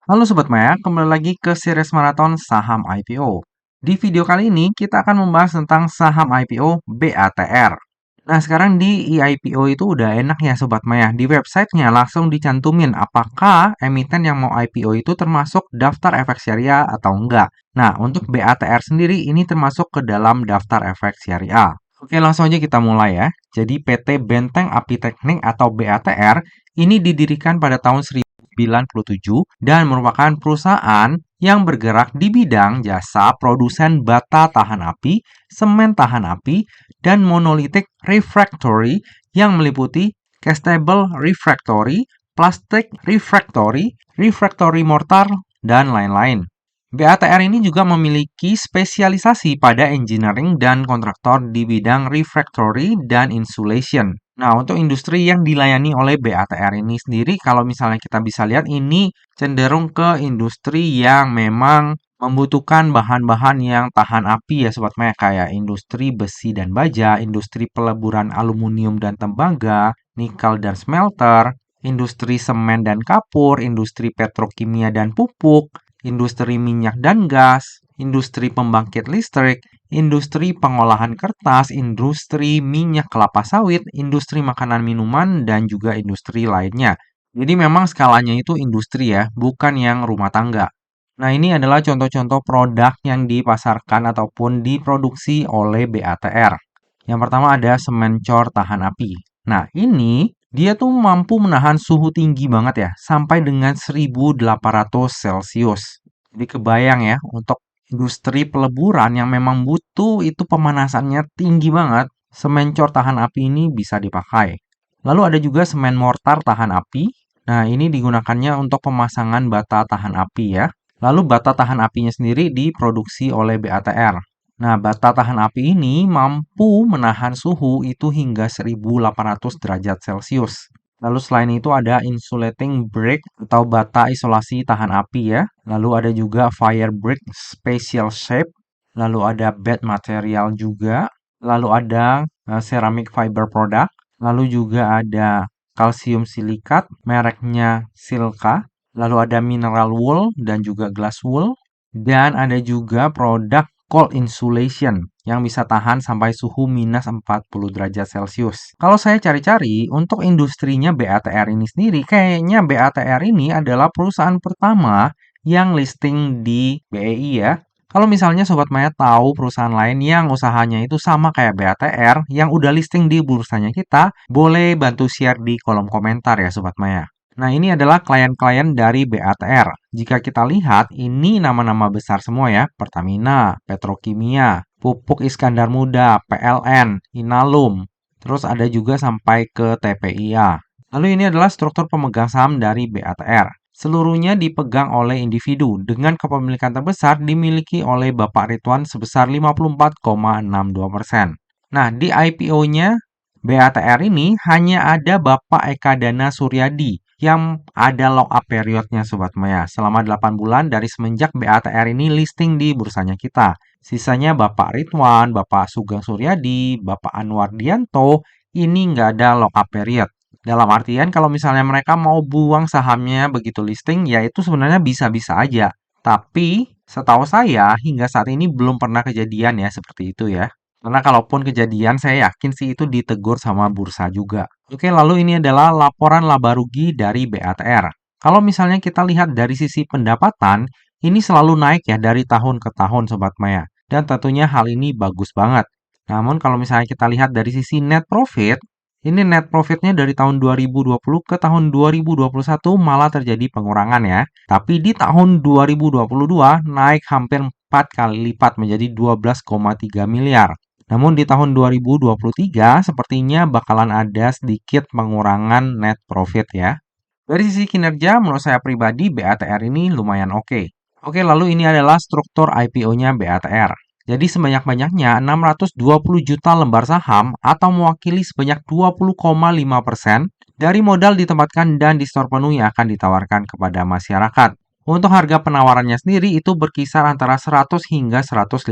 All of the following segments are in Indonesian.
Halo Sobat Maya, kembali lagi ke series maraton saham IPO. Di video kali ini kita akan membahas tentang saham IPO BATR. Nah, sekarang di IPO itu udah enak ya Sobat Maya. Di websitenya langsung dicantumin apakah emiten yang mau IPO itu termasuk daftar efek syariah atau enggak. Nah, untuk BATR sendiri ini termasuk ke dalam daftar efek syariah. Oke, langsung aja kita mulai ya. Jadi PT Benteng Api Teknik atau BATR ini didirikan pada tahun 1997 dan merupakan perusahaan yang bergerak di bidang jasa produsen bata tahan api, semen tahan api, dan monolitik refractory yang meliputi castable refractory, plastic refractory, refractory mortar, dan lain-lain. BATR ini juga memiliki spesialisasi pada engineering dan kontraktor di bidang refractory dan insulation. Nah, untuk industri yang dilayani oleh BATR ini sendiri, kalau misalnya kita bisa lihat, ini cenderung ke industri yang memang membutuhkan bahan-bahan yang tahan api ya Sobat Maya, kayak industri besi dan baja, industri peleburan aluminium dan tembaga, nikel dan smelter, industri semen dan kapur, industri petrokimia dan pupuk, industri minyak dan gas, industri pembangkit listrik, industri pengolahan kertas, industri minyak kelapa sawit, industri makanan minuman, dan juga industri lainnya. Jadi memang skalanya itu industri ya, bukan yang rumah tangga. Nah, ini adalah contoh-contoh produk yang dipasarkan ataupun diproduksi oleh BATR. Yang pertama ada semen cor tahan api. Nah, ini dia tuh mampu menahan suhu tinggi banget ya, sampai dengan 1800 Celcius. Jadi kebayang ya, untuk industri peleburan yang memang butuh itu pemanasannya tinggi banget, semen cor tahan api ini bisa dipakai. Lalu ada juga semen mortar tahan api. Nah, ini digunakannya untuk pemasangan bata tahan api ya. Lalu bata tahan apinya sendiri diproduksi oleh BATR. Nah, bata tahan api ini mampu menahan suhu itu hingga 1800 derajat Celcius. Lalu selain itu ada insulating brick atau bata isolasi tahan api ya. Lalu ada juga fire brick special shape. Lalu ada bed material juga. Lalu ada ceramic fiber product. Lalu juga ada kalsium silikat, mereknya Silka. Lalu ada mineral wool dan juga glass wool. Dan ada juga produk cold insulation yang bisa tahan sampai suhu minus 40 derajat Celcius. Kalau saya cari-cari, untuk industrinya BATR ini sendiri, kayaknya BATR ini adalah perusahaan pertama yang listing di BEI ya. Kalau misalnya Sobat Maya tahu perusahaan lain yang usahanya itu sama kayak BATR, yang udah listing di bursanya kita, boleh bantu share di kolom komentar ya Sobat Maya. Nah, ini adalah klien-klien dari BATR. Jika kita lihat, ini nama-nama besar semua ya. Pertamina, Petrokimia, Pupuk Iskandar Muda, PLN, Inalum. Terus ada juga sampai ke TPIA. Lalu ini adalah struktur pemegang saham dari BATR. Seluruhnya dipegang oleh individu dengan kepemilikan terbesar dimiliki oleh Bapak Ridwan sebesar 54,62%. Nah, di IPO-nya BATR ini hanya ada Bapak Eka Dana Suryadi yang ada lock-up periodnya Sobat Maya selama 8 bulan dari semenjak BATR ini listing di bursanya kita. Sisanya Bapak Ridwan, Bapak Sugeng Suryadi, Bapak Anwar Dianto, ini nggak ada lock-up period. Dalam artian kalau misalnya mereka mau buang sahamnya begitu listing, ya itu sebenarnya bisa-bisa aja. Tapi setahu saya hingga saat ini belum pernah kejadian ya seperti itu ya. Karena kalaupun kejadian, saya yakin sih itu ditegur sama bursa juga. Oke, lalu ini adalah laporan laba rugi dari BATR. Kalau misalnya kita lihat dari sisi pendapatan, ini selalu naik ya dari tahun ke tahun Sobat Maya. Dan tentunya hal ini bagus banget. Namun kalau misalnya kita lihat dari sisi net profit, ini net profitnya dari tahun 2020 ke tahun 2021 malah terjadi pengurangan ya. Tapi di tahun 2022 naik hampir 4 kali lipat menjadi 12,3 miliar. Namun di tahun 2023 sepertinya bakalan ada sedikit pengurangan net profit ya. Dari sisi kinerja, menurut saya pribadi BATR ini lumayan oke. Oke, lalu ini adalah struktur IPO-nya BATR. Jadi sebanyak-banyaknya 620 juta lembar saham atau mewakili sebanyak 20,5% dari modal ditempatkan dan di store penuh yang akan ditawarkan kepada masyarakat. Untuk harga penawarannya sendiri itu berkisar antara 100 hingga 115.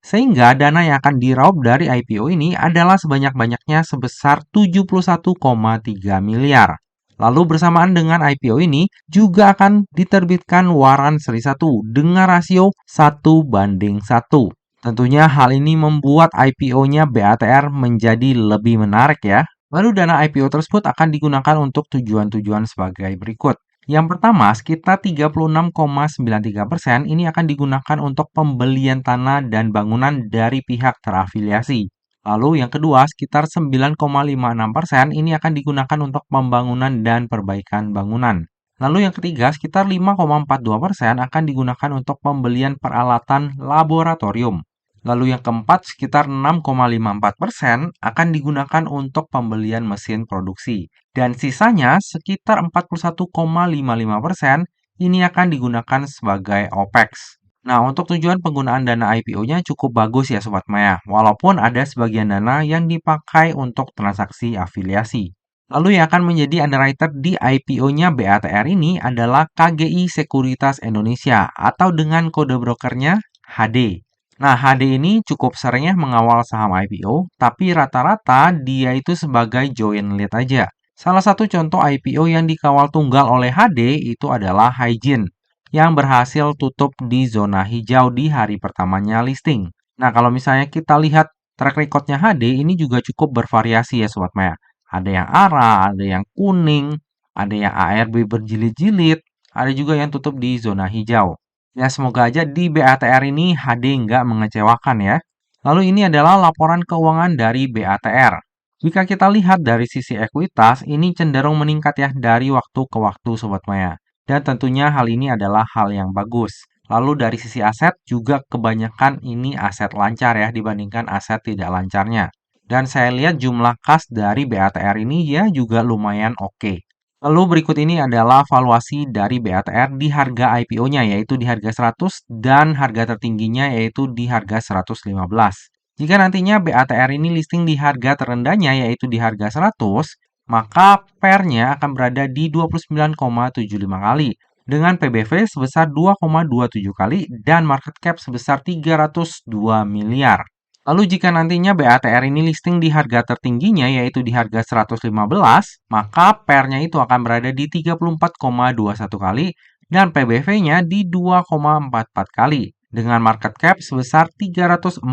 Sehingga dana yang akan diraup dari IPO ini adalah sebanyak-banyaknya sebesar 71,3 miliar. Lalu bersamaan dengan IPO ini juga akan diterbitkan waran seri 1 dengan rasio 1:1. Tentunya hal ini membuat IPO-nya BATR menjadi lebih menarik ya. Lalu dana IPO tersebut akan digunakan untuk tujuan-tujuan sebagai berikut. Yang pertama, sekitar 36,93% ini akan digunakan untuk pembelian tanah dan bangunan dari pihak terafiliasi. Lalu yang kedua, sekitar 9,56% ini akan digunakan untuk pembangunan dan perbaikan bangunan. Lalu yang ketiga, sekitar 5,42% akan digunakan untuk pembelian peralatan laboratorium. Lalu yang keempat, sekitar 6,54% akan digunakan untuk pembelian mesin produksi. Dan sisanya, sekitar 41,55% ini akan digunakan sebagai OPEX. Nah, untuk tujuan penggunaan dana IPO-nya cukup bagus ya Sobat Maya, walaupun ada sebagian dana yang dipakai untuk transaksi afiliasi. Lalu yang akan menjadi underwriter di IPO-nya BATR ini adalah KGI Sekuritas Indonesia atau dengan kode brokernya HD. Nah, HD ini cukup sering ya mengawal saham IPO, tapi rata-rata dia itu sebagai joint lead aja. Salah satu contoh IPO yang dikawal tunggal oleh HD itu adalah Hygiene, yang berhasil tutup di zona hijau di hari pertamanya listing. Nah, kalau misalnya kita lihat track record-nya HD, ini juga cukup bervariasi ya Sobat Maya. Ada yang arah, ada yang kuning, ada yang ARB berjilid-jilid, ada juga yang tutup di zona hijau. Ya, semoga aja di BATR ini HD nggak mengecewakan ya. Lalu ini adalah laporan keuangan dari BATR. Jika kita lihat dari sisi ekuitas, ini cenderung meningkat ya dari waktu ke waktu Sobat Maya. Dan tentunya hal ini adalah hal yang bagus. Lalu dari sisi aset juga kebanyakan ini aset lancar ya dibandingkan aset tidak lancarnya. Dan saya lihat jumlah kas dari BATR ini ya juga lumayan oke. Lalu berikut ini adalah valuasi dari BATR di harga IPO-nya yaitu di harga 100 dan harga tertingginya yaitu di harga 115. Jika nantinya BATR ini listing di harga terendahnya yaitu di harga 100, maka PER-nya akan berada di 29,75 kali dengan PBV sebesar 2,27 kali dan market cap sebesar 302 miliar. Lalu jika nantinya BATR ini listing di harga tertingginya yaitu di harga 115, maka PER-nya itu akan berada di 34,21 kali dan PBV-nya di 2,44 kali dengan market cap sebesar 347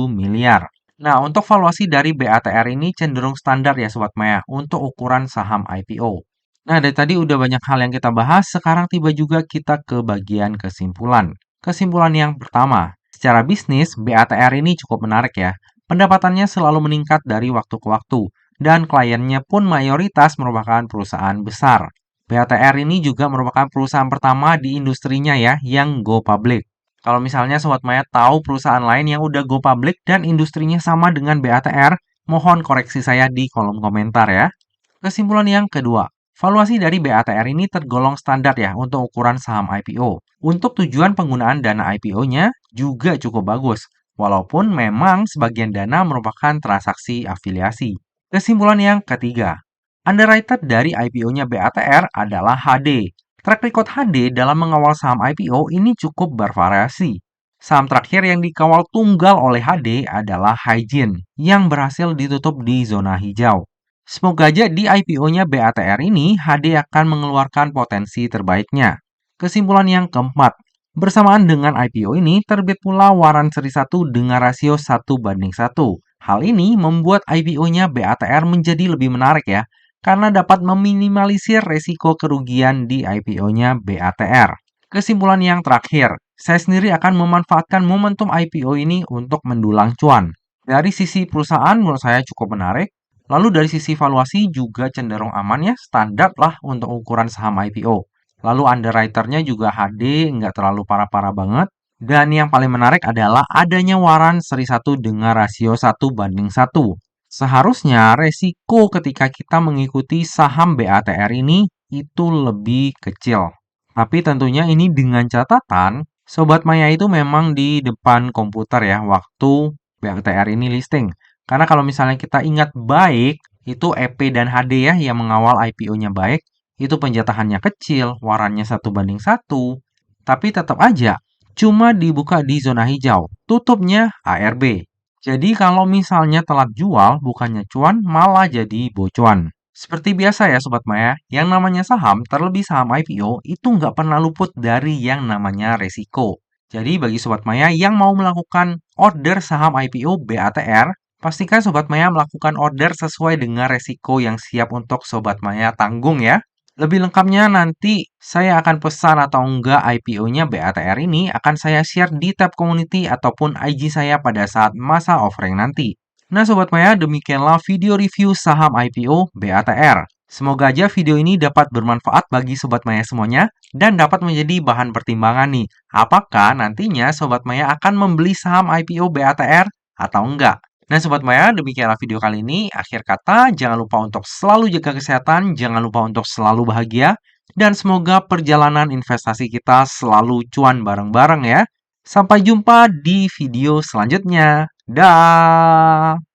miliar. Nah, untuk valuasi dari BATR ini cenderung standar ya Sobat Maya untuk ukuran saham IPO. Nah, dari tadi udah banyak hal yang kita bahas, sekarang tiba juga kita ke bagian kesimpulan. Kesimpulan yang pertama, secara bisnis, BATR ini cukup menarik ya. Pendapatannya selalu meningkat dari waktu ke waktu, dan kliennya pun mayoritas merupakan perusahaan besar. BATR ini juga merupakan perusahaan pertama di industrinya ya, yang go public. Kalau misalnya Sobat Maya tahu perusahaan lain yang udah go public dan industrinya sama dengan BATR, mohon koreksi saya di kolom komentar ya. Kesimpulan yang kedua, valuasi dari BATR ini tergolong standar ya untuk ukuran saham IPO. Untuk tujuan penggunaan dana IPO-nya juga cukup bagus, walaupun memang sebagian dana merupakan transaksi afiliasi. Kesimpulan yang ketiga, underwriter dari IPO-nya BATR adalah HD. Track record HD dalam mengawal saham IPO ini cukup bervariasi. Saham terakhir yang dikawal tunggal oleh HD adalah Hygiene, yang berhasil ditutup di zona hijau. Semoga aja di IPO-nya BATR ini HD akan mengeluarkan potensi terbaiknya. Kesimpulan yang keempat, bersamaan dengan IPO ini terbit pula waran seri 1 dengan rasio 1:1. Hal ini membuat IPO-nya BATR menjadi lebih menarik ya, karena dapat meminimalisir resiko kerugian di IPO-nya BATR. Kesimpulan yang terakhir, saya sendiri akan memanfaatkan momentum IPO ini untuk mendulang cuan. Dari sisi perusahaan menurut saya cukup menarik. Lalu dari sisi valuasi juga cenderung aman ya, standar lah untuk ukuran saham IPO. Lalu underwriter-nya juga HD, nggak terlalu parah-parah banget. Dan yang paling menarik adalah adanya waran seri 1 dengan rasio 1:1. Seharusnya resiko ketika kita mengikuti saham BATR ini itu lebih kecil. Tapi tentunya ini dengan catatan, Sobat Maya itu memang di depan komputer ya waktu BATR ini listing. Karena kalau misalnya kita ingat baik, itu EP dan HD ya yang mengawal IPO-nya baik, itu penjatahannya kecil, warannya 1:1, tapi tetap aja cuma dibuka di zona hijau, tutupnya ARB. Jadi kalau misalnya telat jual, bukannya cuan, malah jadi bocuan. Seperti biasa ya Sobat Maya, yang namanya saham, terlebih saham IPO, itu nggak pernah luput dari yang namanya resiko. Jadi bagi Sobat Maya yang mau melakukan order saham IPO BATR, pastikan Sobat Maya melakukan order sesuai dengan resiko yang siap untuk Sobat Maya tanggung ya. Lebih lengkapnya nanti saya akan pesan atau enggak IPO-nya BATR ini akan saya share di tab community ataupun IG saya pada saat masa offering nanti. Nah Sobat Maya, demikianlah video review saham IPO BATR. Semoga aja video ini dapat bermanfaat bagi Sobat Maya semuanya dan dapat menjadi bahan pertimbangan nih. Apakah nantinya Sobat Maya akan membeli saham IPO BATR atau enggak? Nah Sobat Maya, demikianlah video kali ini. Akhir kata, jangan lupa untuk selalu jaga kesehatan, jangan lupa untuk selalu bahagia, dan semoga perjalanan investasi kita selalu cuan bareng-bareng ya. Sampai jumpa di video selanjutnya. Dah.